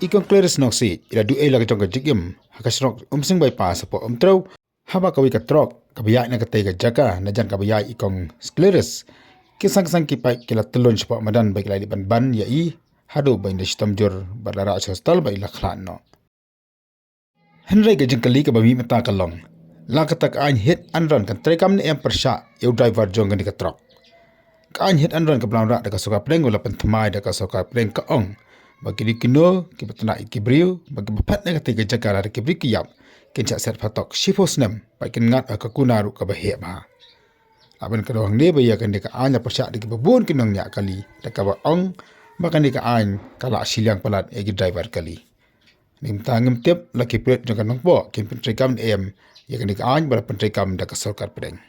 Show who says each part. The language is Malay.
Speaker 1: Ikong kleres noksi ila du ela jong jikim hakasrok Umsning bypass po umtro haba kawi katrok kabaya na katay ka jaka na jan kabaya ikong skleres kisang kipai kila Tyllun po madan baik lai ban ya Hato bain da shitam jur balara hostal bai lakhlan no Henry ga jengkali ka bami mata kalong lakatak an hit anron kan Treikam ne em persha eu driver jong kan katrok ka an hit anron ka blang ra da ka soka preng wala penthmai da ka soka preng ka ong bagi di kino ki patna ikibriu bagi bapat na katiga jakara ki bri kiyap kin cha set phatok shifosnem bagi ngat ka kunaru ka bahe ba aben ka doang ne baya kan de ka anya persha de ki babun kinong nya kali da ka ba ong bakan de ka an kala silyang palat egi driver kali nim tangem tep laki pret jong kan po kin Treikam em ya kan de ka an bar Treikam da ka sokar preng